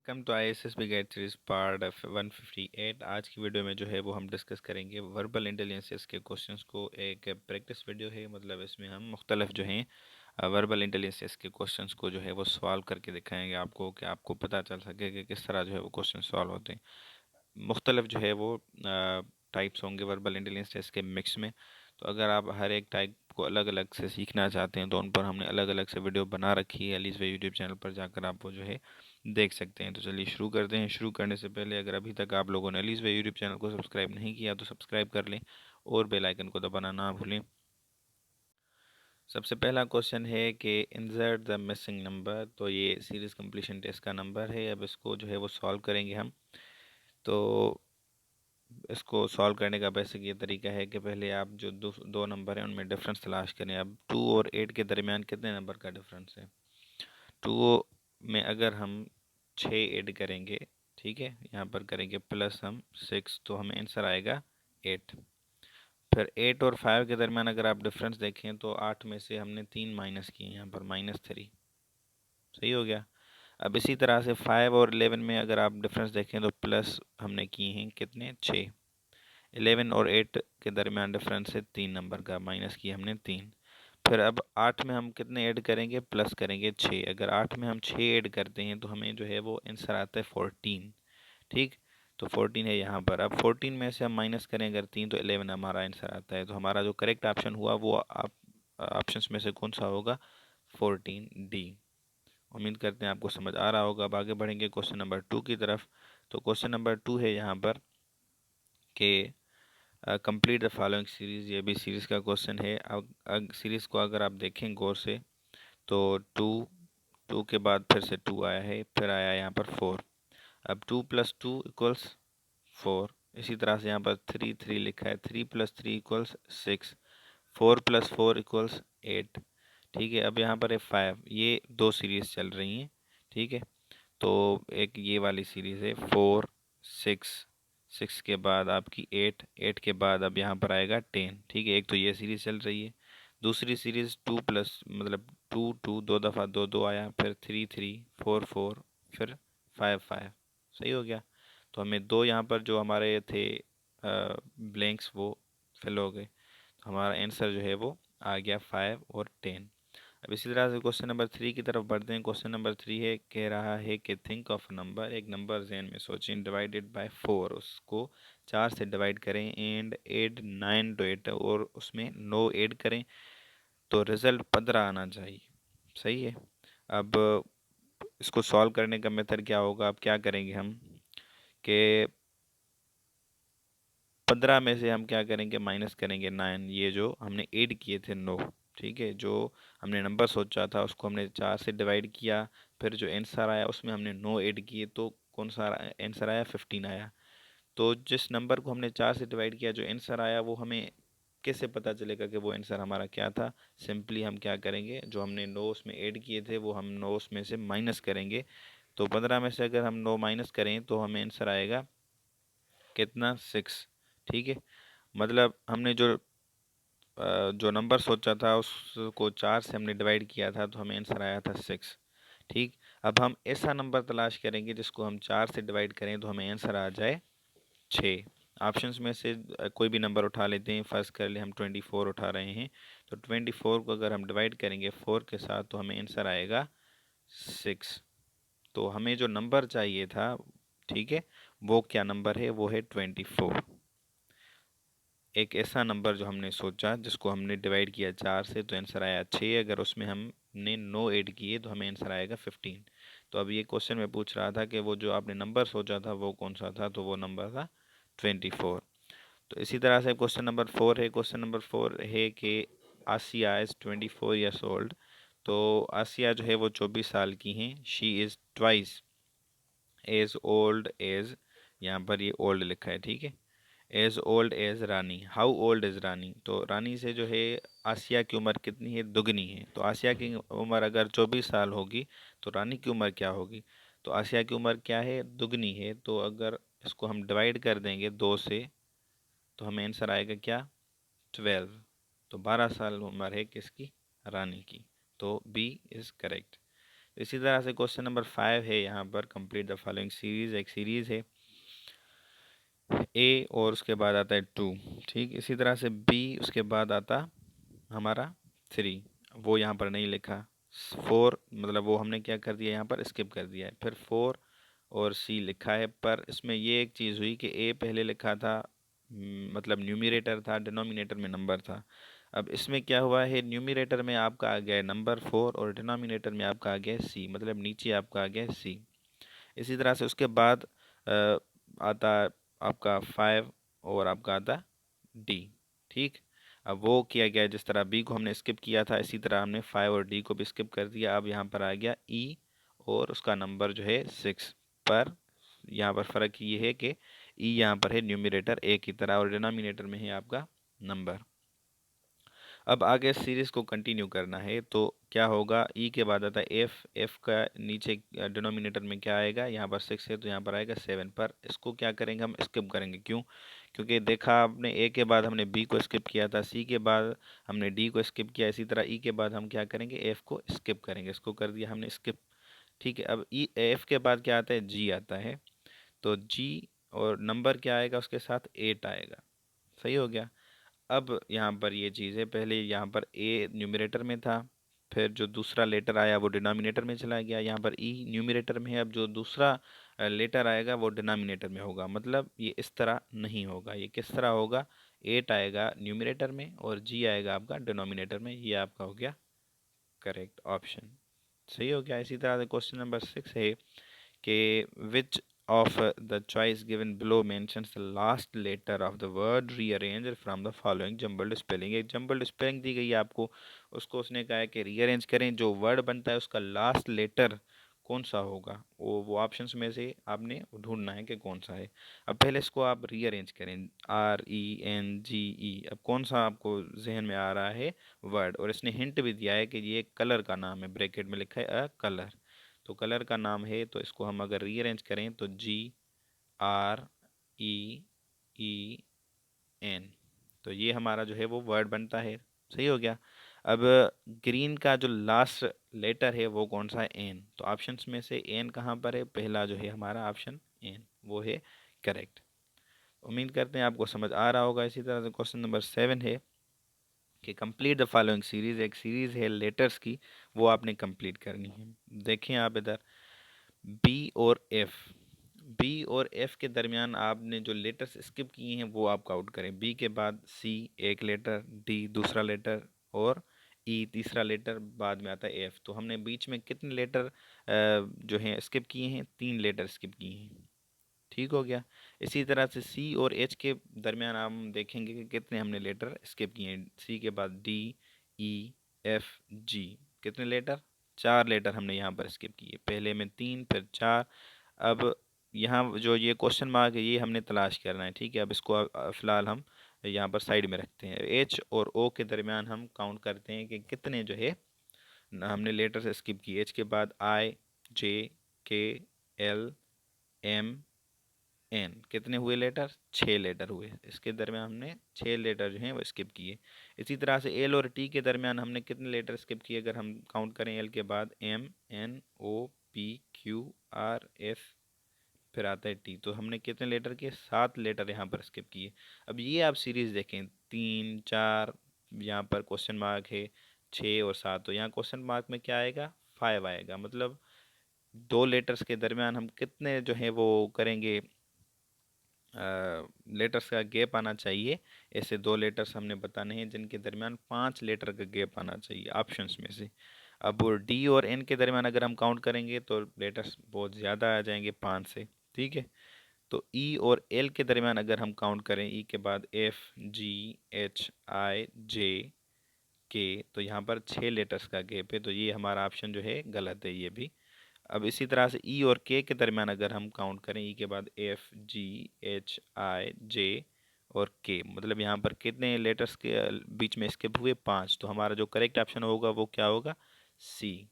Welcome to IASSB guide series part 158। आज की video में जो है वो हम डिस्कस करेंगे वर्बल इंटेलिजेंसेस के क्वेश्चंस को। एक प्रैक्टिस वीडियो है, मतलब इसमें हम मुख्तलिफ जो हैं वर्बल इंटेलिजेंसेस के क्वेश्चंस को जो है वो सॉल्व करके दिखाएंगे आपको, कि आपको पता चल सके कि किस तरह जो है वो क्वेश्चन सॉल्व होते हैं। मुख्तलिफ जो है वो टाइप्स होंगे वर्बल इंटेलिजेंस के मिक्स में। तो अगर आप हर एक टाइप को अलग अलग से सीखना चाहते हैं तो उन पर हमने अलग अलग से वीडियो बना रखी है। एलिस वे यूट्यूब चैनल पर जाकर आप वो जो है देख सकते हैं। तो चलिए शुरू करते हैं। शुरू करने से पहले अगर अभी तक आप लोगों ने एलिस वे यूट्यूब चैनल को सब्सक्राइब नहीं किया तो सब्सक्राइब कर लें और बेल आइकन को दबाना ना भूलें। सबसे पहला क्वेश्चन है कि इंसर्ट द मिसिंग नंबर। तो ये सीरीज कंप्लीशन टेस्ट का नंबर है। अब इसको जो है वो सॉल्व करेंगे हम। तो इसको सॉल्व करने का बेसिक ये तरीका है कि पहले आप जो दो नंबर हैं उनमें डिफरेंस तलाश करें। अब 2 और 8 के दरमियान कितने नंबर का डिफरेंस है? 2 में अगर हम 6 ऐड करेंगे, ठीक है, यहाँ पर करेंगे प्लस हम 6, तो हमें आंसर आएगा 8। फिर 8 और 5 के दरमियान अगर आप डिफरेंस देखें तो 8 में से हमने 3 माइनस किए, यहाँ पर -3। सही हो गया। अब इसी तरह से 5 और 11 में अगर आप डिफरेंस देखें तो प्लस हमने किए हैं कितने, 6। 11 और 8 के दरमियान डिफरेंस है 3 नंबर का, माइनस किया हमने 3। फिर अब 8 में हम कितने ऐड करेंगे, प्लस करेंगे 6। अगर 8 में हम 6 ऐड करते हैं तो हमें जो है वो आंसर आता है 14। ठीक, तो 14 है यहाँ पर। अब 14 में से हम माइनस करें अगर 3 तो 11 हमारा आंसर आता है। तो हमारा जो करेक्ट ऑप्शन हुआ वो आप ऑप्शंस में से कौन सा होगा? 14D। उम्मीद करते हैं आपको समझ आ रहा होगा। अब आगे बढ़ेंगे क्वेश्चन नंबर 2 की तरफ। तो क्वेश्चन नंबर 2 है यहाँ पर कि कंप्लीट द फॉलोइंग सीरीज। ये भी सीरीज का क्वेश्चन है। अब सीरीज को अगर आप देखें गौर से तो 2, 2 के बाद फिर से 2 आया है, फिर आया यहाँ पर 4। अब 2 + 2 = 4। इसी तरह से यहाँ पर 3, 3 लिखा है, 3 + 3 = 6। 4 + 4 = 8। ठीक है, अब यहाँ पर है 5। ये दो सीरीज चल रही हैं, ठीक है। तो एक ये वाली सीरीज है 4, 6, 6 के बाद आपकी 8, 8 के बाद अब यहाँ पर आएगा 10। ठीक है, एक तो ये सीरीज चल रही है। दूसरी सीरीज 2 प्लस मतलब 2, 2 दो दफ़ा 2, 2 आया, फिर 3, 3, 4, 4, फिर 5, 5। सही हो गया। तो हमें दो यहाँ पर जो हमारे थे ब्लैंक्स वो फिल हो गए। तो हमारा आंसर जो है वो आ गया 5 और 10। अब इसी तरह से क्वेश्चन नंबर 3 की तरफ बढ़ते हैं। क्वेश्चन नंबर 3 है, कह रहा है कि थिंक ऑफ नंबर। एक नंबर जहन में सोचें, डिवाइडेड बाय 4, उसको 4 से डिवाइड करें, एंड एड 9 टू इट, और उसमें 9 ऐड करें तो रिजल्ट 15 आना चाहिए। सही है। अब इसको सॉल्व करने का मेथड क्या होगा? अब क्या करेंगे हम कि 15 में से हम क्या करेंगे, माइनस करेंगे 9, ये जो हमने ऐड किए थे 9। ठीक है, जो हमने नंबर सोचा था उसको हमने 4 से डिवाइड किया, फिर जो आंसर आया उसमें हमने 9 ऐड किए, तो कौन सा आंसर आया? 15 आया। तो जिस नंबर को हमने 4 से डिवाइड किया, जो आंसर आया, वो हमें कैसे पता चलेगा कि वो आंसर हमारा क्या था? सिंपली हम क्या करेंगे, जो हमने 9 उसमें ऐड किए थे वो हम 9 उसमें से माइनस करेंगे। तो 15 में से अगर हम 9 माइनस करें तो हमें आंसर आएगा कितना? 6। ठीक है, मतलब हमने जो नंबर सोचा था उसको 4 से हमने डिवाइड किया था, तो हमें आंसर आया था 6। ठीक, अब हम ऐसा नंबर तलाश करेंगे जिसको हम 4 से डिवाइड करें तो हमें आंसर आ जाए 6। ऑप्शंस में से कोई भी नंबर उठा लेते हैं। फर्स्ट कर ले हम 24 उठा रहे हैं, तो 24 को अगर हम डिवाइड करेंगे 4 के साथ तो हमें आंसर आएगा 6। तो हमें जो नंबर चाहिए था, ठीक है, वो क्या नंबर है? वो है 24। एक ऐसा नंबर जो हमने सोचा जिसको हमने डिवाइड किया 4 से तो आंसर आया 6। अगर उसमें हमने 9 ऐड किए तो हमें आंसर आएगा 15। तो अब ये क्वेश्चन में पूछ रहा था कि वो जो आपने नंबर सोचा था वो कौन सा था, तो वो नंबर था 24। तो इसी तरह से क्वेश्चन नंबर 4 है। क्वेश्चन नंबर 4 है कि आसिया इज़ 24 ईयर्स ओल्ड। तो आसिया जो है वो 24 साल की हैं। She is twice as old as, यहाँ पर ये ओल्ड लिखा है, ठीक है, as old as Rani. How old is Rani? तो रानी से जो है आसिया की उम्र कितनी है? दुगनी है। तो आसिया की उम्र अगर 24 साल होगी तो रानी की उम्र क्या होगी? तो आसिया की उम्र क्या है? दुगनी है। तो अगर इसको हम डिवाइड कर देंगे 2 से तो हमें आंसर आएगा क्या? 12। तो 12 साल उम्र है किसकी? रानी की। तो बी इज़ करेक्ट। इसी तरह से क्वेश्चन नंबर 5 है यहाँ पर, कंप्लीट द फॉलोइंग सीरीज, एक सीरीज है ए और उसके बाद आता है 2, ठीक। इसी तरह से बी, उसके बाद आता हमारा 3, वो यहाँ पर नहीं लिखा। 4 मतलब वो हमने क्या कर दिया, यहाँ पर स्किप कर दिया है। फिर 4 और सी लिखा है, पर इसमें ये एक चीज़ हुई कि ए पहले लिखा था, मतलब न्यूमरेटर था, डिनोमिनेटर में नंबर था। अब इसमें क्या हुआ है, न्यूमरेटर में आपका आ गया नंबर 4 और डिनोमिनेटर में आपका आ गया सी, मतलब नीचे आपका आ गया सी। इसी तरह से उसके बाद आता आपका 5 और आपका आता डी, ठीक। अब वो किया गया जिस तरह बी को हमने स्किप किया था, इसी तरह हमने 5 और डी को भी स्किप कर दिया। अब यहाँ पर आ गया ई और उसका नंबर जो है 6, पर यहाँ पर फ़र्क ये है कि ई यहाँ पर है न्यूमरेटर ए की तरह और डिनोमिनेटर में है आपका नंबर। अब आगे सीरीज को कंटिन्यू करना है, तो क्या होगा, ई के बाद आता है एफ, एफ का नीचे डिनोमिनेटर में क्या आएगा, यहाँ पर 6 है तो यहाँ पर आएगा 7, पर इसको क्या करेंगे, हम स्किप करेंगे। क्यों? क्योंकि देखा आपने ए के बाद हमने बी को स्किप किया था, सी के बाद हमने डी को स्किप किया, इसी तरह ई के बाद हम क्या करेंगे, एफ को स्किप करेंगे। इसको कर दिया हमने स्किप, ठीक है। अब ई एफ के बाद क्या आता है, जी आता है, तो जी और नंबर क्या आएगा उसके साथ, 8 आएगा। सही हो गया। अब यहाँ पर ये चीज़ है, पहले यहाँ पर ए न्यूमरेटर में था, फिर जो दूसरा लेटर आया वो डिनोमिनेटर में चला गया। यहाँ पर ई न्यूमरेटर में है, अब जो दूसरा लेटर आएगा वो डिनोमिनेटर में होगा। मतलब ये इस तरह नहीं होगा, ये किस तरह होगा, 8 आएगा न्यूमरेटर में और जी आएगा आपका डिनोमिनेटर में। ये आपका हो गया करेक्ट ऑप्शन, सही हो गया। इसी तरह से क्वेश्चन नंबर 6 है कि which of the choice given below mentions the last letter of the word rearranged from the following jumbled spelling। एक jumbled spelling दी गई है आपको, उसको उसने कहा है कि रीअरेंज करें, जो वर्ड बनता है उसका लास्ट लेटर कौन सा होगा, वो ऑप्शंस में से आपने ढूंढना है कि कौन सा है। अब पहले इसको आप रीअरेंज करें, RENGE। अब कौन सा आपको जहन में आ रहा है वर्ड, और इसने हिंट भी दिया है कि ये कलर का नाम है, ब्रैकेट में लिखा है अ कलर, तो कलर का नाम है। तो इसको हम अगर रीअरेंज करें तो GREEN, तो ये हमारा जो है वो वर्ड बनता है। सही हो गया। अब ग्रीन का जो लास्ट लेटर है वो कौन सा है, एन। तो ऑप्शंस में से एन कहाँ पर है, पहला जो है हमारा ऑप्शन एन, वो है करेक्ट। उम्मीद करते हैं आपको समझ आ रहा होगा। इसी तरह से क्वेश्चन नंबर 7 है कि कंप्लीट द फॉलोइंग सीरीज, एक सीरीज है लेटर्स की, वो आपने कंप्लीट करनी है। देखें आप इधर, बी और एफ, बी और एफ के दरमियान आपने जो लेटर्स स्किप किए हैं वो आप काउंट करें। बी के बाद सी एक लेटर, डी दूसरा लेटर और ई तीसरा लेटर, बाद में आता है एफ। तो हमने बीच में कितने लेटर जो हैं स्किप किए हैं, 3 लेटर स्किप किए हैं, ठीक हो गया। इसी तरह से सी और एच के दरमियान हम देखेंगे कि कितने हमने लेटर स्किप किए हैं। सी के बाद डी, ई, एफ, जी, कितने लेटर, 4 लेटर हमने यहाँ पर स्किप किए, पहले में 3 फिर 4। अब यहाँ जो ये क्वेश्चन मार्क है ये हमने तलाश करना है, ठीक है। अब इसको फिलहाल हम यहाँ पर साइड में रखते हैं। एच और ओ के दरमियान हम काउंट करते हैं कि कितने जो है हमने लेटर स्किप किए। एच के बाद आई, जे, के, एल, एम, एन, कितने हुए लेटर, 6 लेटर हुए। इसके दरमियान हमने 6 लेटर जो हैं वो स्किप किए। इसी तरह से एल और टी के दरमियान हमने कितने लेटर स्किप किए, अगर हम काउंट करें, एल के बाद M, N, O, P, Q, R, S, फिर आता है टी, तो हमने कितने लेटर किए, 7 लेटर यहाँ पर स्किप किए। अब ये आप सीरीज देखें, 3, 4, यहाँ पर क्वेश्चन मार्क है 6 और 7, तो यहाँ क्वेश्चन मार्क में क्या आएगा, 5 आएगा। मतलब 2 लेटर्स के दरमियान हम कितने जो है वो करेंगे, लेटर्स का गैप आना चाहिए। ऐसे 2 लेटर्स हमने बताने हैं जिनके दरमियान 5 लेटर का गैप आना चाहिए ऑप्शंस में से। अब डी और एन के दरमियान अगर हम काउंट करेंगे तो लेटर्स बहुत ज़्यादा आ जाएंगे, 5 से, ठीक है। तो ई और एल के दरमियान अगर हम काउंट करें, ई के बाद एफ, जी, एच, आई, जे, के, तो यहाँ पर 6 लेटर्स का गैप है, तो ये हमारा ऑप्शन जो है गलत है ये भी। अब इसी तरह से ई और के के दरमियान अगर हम काउंट करें, ई के बाद एफ, जी, एच, आई, जे और के, मतलब यहाँ पर कितने लेटर्स के बीच में स्किप हुए, 5। तो हमारा जो करेक्ट ऑप्शन होगा वो क्या होगा, सी,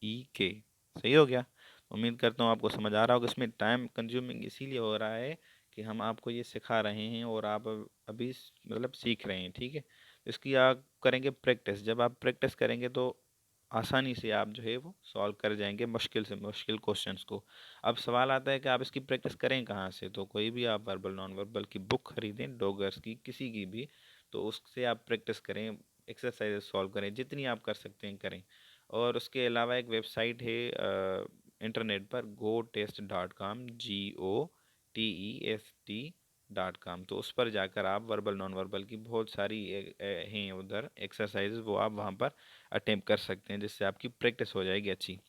ई, के। सही हो गया। उम्मीद करता हूँ आपको समझ आ रहा होगा। इसमें टाइम कंज्यूमिंग इसीलिए हो रहा है कि हम आपको ये सिखा रहे हैं और आप अभी मतलब सीख रहे हैं, ठीक है। इसकी आप करेंगे प्रैक्टिस, जब आप प्रैक्टिस करेंगे तो आसानी से आप जो है वो सॉल्व कर जाएंगे मुश्किल से मुश्किल क्वेश्चंस को। अब सवाल आता है कि आप इसकी प्रैक्टिस करें कहाँ से, तो कोई भी आप वर्बल नॉन वर्बल की बुक खरीदें, डोगर्स की किसी की भी, तो उससे आप प्रैक्टिस करें, एक्सरसाइज सॉल्व करें, जितनी आप कर सकते हैं करें। और उसके अलावा एक वेबसाइट है इंटरनेट पर, GoTest.com, GOTEST.com, तो उस पर जाकर आप वर्बल नॉन वर्बल की बहुत सारी हैं उधर एक्सरसाइज, वो आप वहाँ पर अटेम्प्ट कर सकते हैं, जिससे आपकी प्रैक्टिस हो जाएगी अच्छी।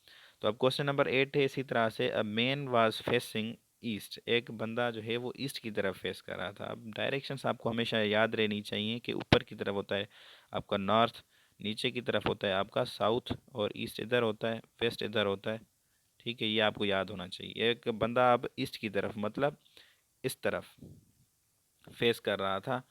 तो अब क्वेश्चन नंबर 8 है इसी तरह से, a man was facing east, एक बंदा जो है वो ईस्ट की तरफ फेस कर रहा था। अब डायरेक्शंस आपको हमेशा याद रहनी चाहिए कि ऊपर की तरफ होता है आपका नॉर्थ, नीचे की तरफ होता है आपका साउथ, और ईस्ट इधर होता है, वेस्ट इधर होता है। ठीक है, ये आपको याद होना चाहिए। एक बंदा अब ईस्ट की तरफ मतलब इस तरफ फेस कर रहा था।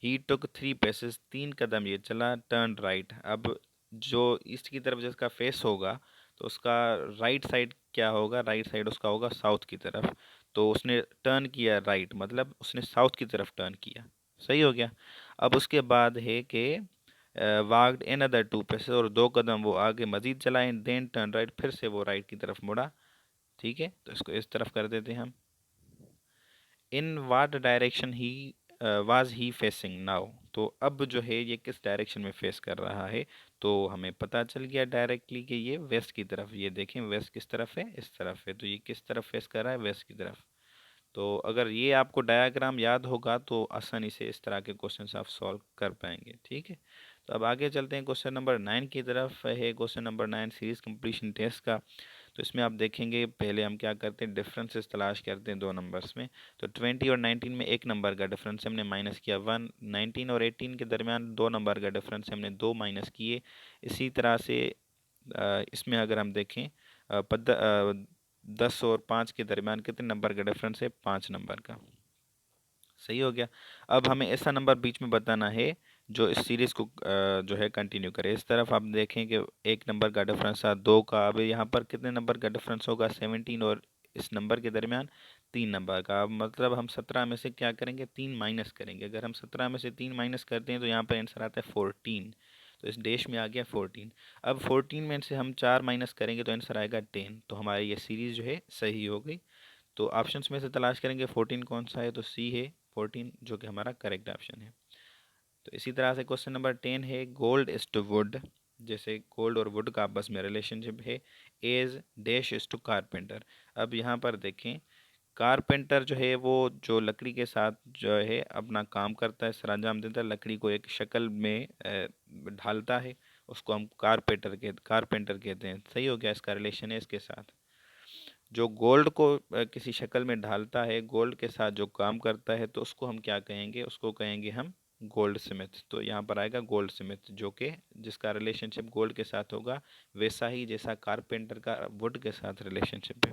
ही टुक 3 पेसेस, 3 कदम ये चला, टर्न राइट। अब जो ईस्ट की तरफ जिसका फेस होगा, तो उसका राइट साइड क्या होगा, राइट साइड उसका होगा साउथ की तरफ। तो उसने टर्न किया राइट, मतलब उसने साउथ की तरफ टर्न किया। सही हो गया। अब उसके बाद है कि वाक्ड इन अदर 2 पेसेस, और 2 कदम वो आगे मजीद चला, देन टर्न राइट, फिर से वो राइट की तरफ मुड़ा। ठीक है, तो इसको इस तरफ कर देते हैं हम। In what direction he was he facing now, तो अब जो है ये किस डायरेक्शन में फेस कर रहा है, तो हमें पता चल गया डायरेक्टली कि ये वेस्ट की तरफ। ये देखें वेस्ट किस तरफ है, इस तरफ है, तो ये किस तरफ फेस कर रहा है, वेस्ट की तरफ। तो अगर ये आपको डायग्राम याद होगा तो आसानी से इस तरह के क्वेश्चन आप सॉल्व कर पाएंगे। ठीक है, तो अब आगे चलते हैं क्वेश्चन नंबर 9 की तरफ। है question number 9 series completion test का। तो इसमें आप देखेंगे पहले हम क्या करते हैं, डिफरेंसेस तलाश करते हैं दो नंबर्स में। तो 20 और 19 में एक नंबर का डिफरेंस हमने माइनस किया 1, 19 और 18 के दरमियान 2 नंबर का डिफरेंस हमने 2 माइनस किए। इसी तरह से इसमें अगर हम देखें 10 और 5 के दरमियान कितने नंबर का डिफरेंस है, 5 नंबर का। सही हो गया। अब हमें ऐसा नंबर बीच में बताना है जो इस सीरीज को जो है कंटिन्यू करे। इस तरफ आप देखें कि एक नंबर का डिफरेंस था 2 का, अब यहाँ पर कितने नंबर का डिफरेंस होगा, 17, और इस नंबर के दरमियान 3 नंबर का। अब मतलब हम 17 में से क्या करेंगे, 3 माइनस करेंगे। अगर हम 17 में से 3 माइनस करते हैं तो यहाँ पर आंसर आता है 14, तो इस डैश में आ गया 14। अब 14 में से हम 4 माइनस करेंगे तो आंसर आएगा 10, तो हमारी ये सीरीज जो है सही हो गई। तो ऑप्शंस में से तलाश करेंगे 14 कौन सा है, तो सी है 14, जो कि हमारा करेक्ट ऑप्शन है। तो इसी तरह से क्वेश्चन नंबर 10 है, गोल्ड इज टू वुड, जैसे गोल्ड और वुड का आपस में रिलेशनशिप है, as dash is to carpenter. अब यहाँ पर देखें, कारपेंटर जो है वो जो लकड़ी के साथ जो है अपना काम करता है, सरंजाम देता है, लकड़ी को एक शक्ल में ढालता है, उसको हम कारपेंटर कहते हैं। सही हो गया, इसका रिलेशन है इसके साथ। जो गोल्ड को किसी शक्ल में ढालता है, गोल्ड के साथ जो काम करता है, तो उसको हम क्या कहेंगे, उसको कहेंगे हम गोल्ड स्मिथ। तो यहाँ पर आएगा गोल्ड स्मिथ, जो कि जिसका रिलेशनशिप गोल्ड के साथ होगा, वैसा ही जैसा कारपेंटर का वुड के साथ रिलेशनशिप है।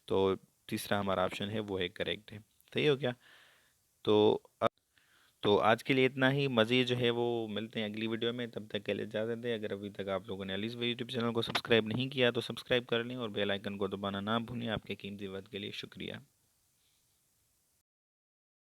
तो तीसरा हमारा ऑप्शन है वो है करेक्ट है। सही हो गया। तो तो आज के लिए इतना ही। मज़ीद जो है वो मिलते हैं अगली वीडियो में, तब तक के लिए इजाज़त दें। अगर अभी तक आप लोगों ने अलीज़ यूट्यूब चैनल को सब्सक्राइब नहीं किया तो सब्सक्राइब कर लें, और बेल आइकन को दबाना ना भूलें। आपके कीमती वक्त के लिए शुक्रिया।